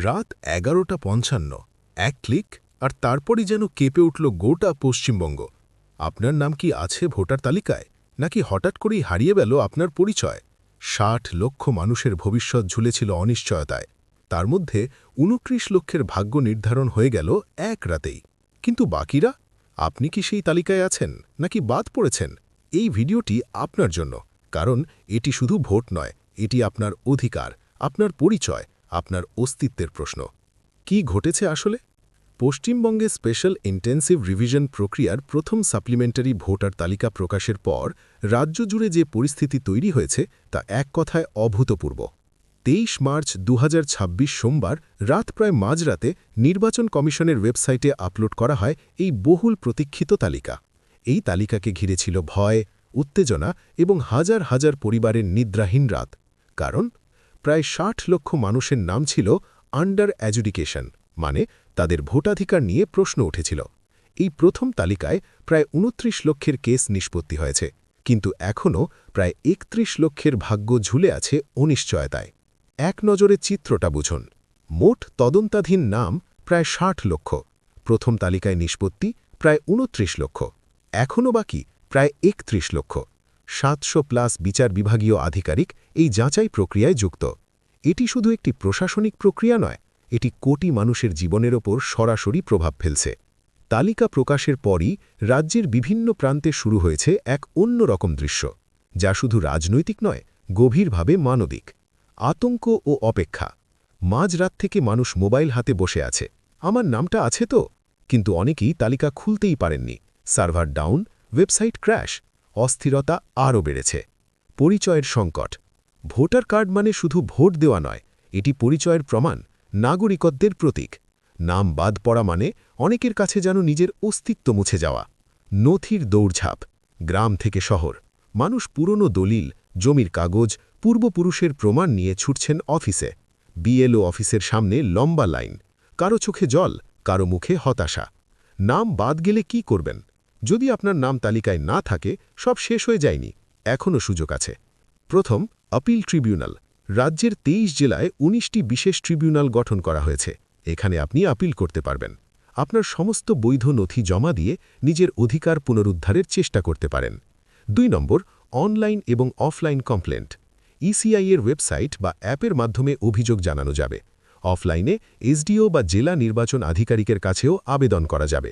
রাত 11:55 এক ক্লিক আর তারপরই যেন কেঁপে উঠল গোটা পশ্চিমবঙ্গ। আপনার নাম কি আছে ভোটার তালিকায়, নাকি হঠাৎ করেই হারিয়ে গেল আপনার পরিচয়? ৬০ লক্ষ মানুষের ভবিষ্যৎ ঝুলেছিল অনিশ্চয়তায়। তার মধ্যে ২৯ লক্ষের ভাগ্য নির্ধারণ হয়ে গেল এক রাতেই। কিন্তু বাকিরা? আপনি কি সেই তালিকায় আছেন, নাকি বাদ পড়েছেন? এই ভিডিওটি আপনার জন্য, কারণ এটি শুধু ভোট নয়, এটি আপনার অধিকার, আপনার পরিচয়, আপনার অস্তিত্বের প্রশ্ন। কি ঘটেছে আসলে? পশ্চিমবঙ্গে স্পেশাল ইন্টেন্সিভ রিভিশন প্রক্রিয়ার প্রথম সাপ্লিমেন্টারি ভোটার তালিকা প্রকাশের পর রাজ্য জুড়ে যে পরিস্থিতি তৈরি হয়েছে তা এক কথায় অভূতপূর্ব। ২৩ মার্চ ২০২৬ সোমবার রাত প্রায় মাঝরাতে নির্বাচন কমিশনের ওয়েবসাইটে আপলোড করা হয় এই বহুল প্রতীক্ষিত তালিকা। এই তালিকাকে ঘিরে ছিল ভয়, উত্তেজনা এবং হাজার হাজার পরিবারের নিদ্রাহীন রাত। কারণ প্রায় ৬০ লক্ষ মানুষের নাম ছিল আন্ডার অ্যাডজুডিকেশন, মানে তাদের ভোটাধিকার নিয়ে প্রশ্ন উঠেছিল। এই প্রথম তালিকায় প্রায় ২৯ লক্ষের কেস নিষ্পত্তি হয়েছে, কিন্তু এখনও প্রায় ৩১ লক্ষের ভাগ্য ঝুলে আছে অনিশ্চয়তায়। এক নজরে চিত্রটা বুঝুন। মোট তদন্তাধীন নাম প্রায় ৬০ লক্ষ, প্রথম তালিকায় নিষ্পত্তি প্রায় ২৯ লক্ষ, এখনও বাকি প্রায় ৩১ লক্ষ। ৭০০+ বিচার বিভাগীয় আধিকারিক এই যাচাই প্রক্রিয়ায় যুক্ত। এটি শুধু একটি প্রশাসনিক প্রক্রিয়া নয়, এটি কোটি মানুষের জীবনের ওপর সরাসরি প্রভাব ফেলছে। তালিকা প্রকাশের পরই রাজ্যের বিভিন্ন প্রান্তে শুরু হয়েছে এক অন্যরকম দৃশ্য, যা শুধু রাজনৈতিক নয়, গভীরভাবে মানবিক। আতঙ্ক ও অপেক্ষা। মাঝরাত থেকে মানুষ মোবাইল হাতে বসে আছে, আমার নামটা আছে তো? কিন্তু অনেকেই তালিকা খুলতেই পারেননি। সার্ভার ডাউন, ওয়েবসাইট ক্র্যাশ, অস্থিরতা আরও বেড়েছে। পরিচয়ের সংকট। ভোটার কার্ড মানে শুধু ভোট দেওয়া নয়, এটি পরিচয়ের প্রমাণ, নাগরিকত্বের প্রতীক। নাম বাদ পড়া মানে অনেকের কাছে যেন নিজের অস্তিত্ব মুছে যাওয়া। নথির দৌড়ঝাঁপ। গ্রাম থেকে শহর মানুষ পুরনো দলিল, জমির কাগজ, পূর্বপুরুষের প্রমাণ নিয়ে ছুটছেন অফিসে। বিএলও অফিসের সামনে লম্বা লাইন, কারো চোখে জল, কারো মুখে হতাশা। নাম বাদ গেলে কি করবেন? যদি আপনার নাম তালিকায় না থাকে, সব শেষ হয়ে যায়নি, এখনও সুযোগ আছে। প্রথম, আপিল ট্রিবিউনাল। রাজ্যের ২৩ জেলায় ১৯টি বিশেষ ট্রিবিউনাল গঠন করা হয়েছে। এখানে আপনি আপিল করতে পারবেন। আপনার সমস্ত বৈধ নথি জমা দিয়ে নিজের অধিকার পুনরুদ্ধারের চেষ্টা করতে পারেন। ২ নম্বর, অনলাইন এবং অফলাইন কমপ্লেন্ট। ইসিআই এর ওয়েবসাইট বা অ্যাপের মাধ্যমে অভিযোগ জানানো যাবে। অফলাইনে এসডিও বা জেলা নির্বাচন আধিকারিকের কাছেও আবেদন করা যাবে।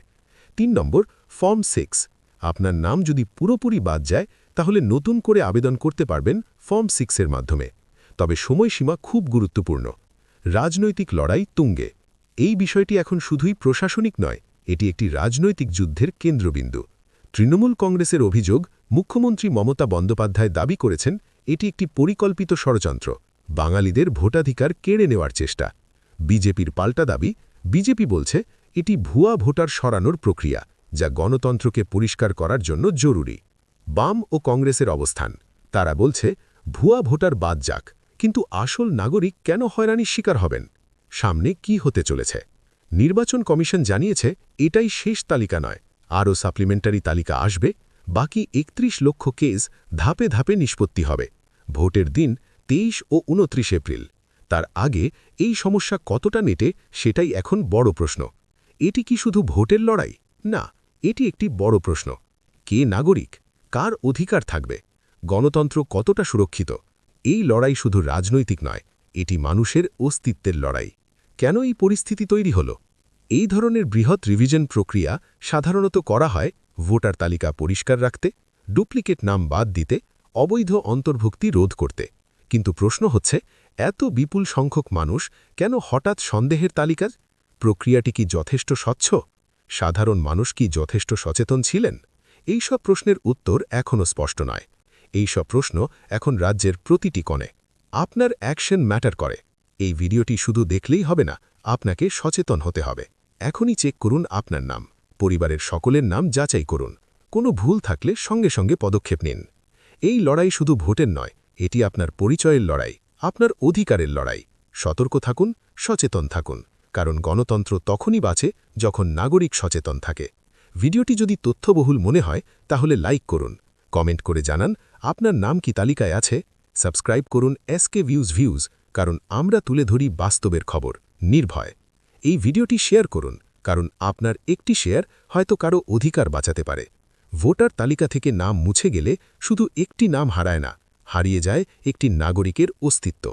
৩ নম্বর, ফর্ম ৬। আপনার নাম যদি পুরোপুরি বাদ যায়, তাহলে নতুন করে আবেদন করতে পারবেন ফর্ম ৬ এর মাধ্যমে। তবে সময়সীমা খুব গুরুত্বপূর্ণ। রাজনৈতিক লড়াই তুঙ্গে। এই বিষয়টি এখন শুধুই প্রশাসনিক নয়, এটি একটি রাজনৈতিক যুদ্ধের কেন্দ্রবিন্দু। তৃণমূল কংগ্রেসের অভিযোগ, মুখ্যমন্ত্রী মমতা বন্দ্যোপাধ্যায় দাবি করেছেন এটি একটি পরিকল্পিত ষড়যন্ত্র, বাঙালিদের ভোটাধিকার কেড়ে নেওয়ার চেষ্টা। বিজেপির পাল্টা দাবি, বিজেপি বলছে এটি ভুয়া ভোটার সরানোর প্রক্রিয়া, যা গণতন্ত্রকে পরিষ্কার করার জন্য জরুরি। বাম ও কংগ্রেসের অবস্থান, তারা বলছে ভুয়া ভোটার বাদ যাক, কিন্তু আসল নাগরিক কেন হয়রানির শিকার হবেন? সামনে কি হতে চলেছে? নির্বাচন কমিশন জানিয়েছে এটাই শেষ তালিকা নয়, আরও সাপ্লিমেন্টারি তালিকা আসবে। বাকি ৩১ লক্ষ কেস ধাপে ধাপে নিষ্পত্তি হবে। ভোটের দিন ২৩ ও ২৯ এপ্রিল। তার আগে এই সমস্যা কতটা নেটে, সেটাই এখন বড় প্রশ্ন। এটি কি শুধু ভোটের লড়াই? না, এটি একটি বড় প্রশ্ন। কে নাগরিক? কার অধিকার থাকবে? গণতন্ত্র কতটা সুরক্ষিত? এই লড়াই শুধু রাজনৈতিক নয়, এটি মানুষের অস্তিত্বের লড়াই। কেন এই পরিস্থিতি তৈরি হল? এই ধরনের বৃহৎ রিভিশন প্রক্রিয়া সাধারণত করা হয় ভোটার তালিকা পরিষ্কার রাখতে, ডুপ্লিকেট নাম বাদ দিতে, অবৈধ অন্তর্ভুক্তি রোধ করতে। কিন্তু প্রশ্ন হচ্ছে, এত বিপুল সংখ্যক মানুষ কেন হঠাৎ সন্দেহের তালিকা? প্রক্রিয়াটি কি যথেষ্ট স্বচ্ছ? সাধারণ মানুষ কি যথেষ্ট সচেতন ছিলেন? এই সব প্রশ্নের উত্তর এখনও স্পষ্ট নয়। এই সব প্রশ্ন এখন রাজ্যের প্রতিটি কোণে। আপনার অ্যাকশন ম্যাটার করে। এই ভিডিওটি শুধু দেখলেই হবে না, আপনাকে সচেতন হতে হবে। এখনই চেক করুন আপনার নাম, পরিবারের সকলের নাম যাচাই করুন। কোনো ভুল থাকলে সঙ্গে সঙ্গে পদক্ষেপ নিন। এই লড়াই শুধু ভোটের নয়, এটি আপনার পরিচয়ের লড়াই, আপনার অধিকারের লড়াই। সতর্ক থাকুন, সচেতন থাকুন, কারণ গণতন্ত্র তখনই বাঁচে যখন নাগরিক সচেতন থাকে। ভিডিওটি যদি তথ্যবহুল মনে হয়, তাহলে লাইক করুন, কমেন্ট করে জানান আপনার নাম কি তালিকায় আছে। সাবস্ক্রাইব করুন এসকে ভিউজ, কারণ আমরা তুলে ধরি বাস্তবের খবর। নির্ভয়। এই ভিডিওটি শেয়ার করুন, কারণ আপনার একটি শেয়ার হয়তো কারো অধিকার বাঁচাতে পারে। ভোটার তালিকা থেকে নাম মুছে গেলে শুধু একটি নাম হারায় না, হারিয়ে যায় একটি নাগরিকের অস্তিত্ব।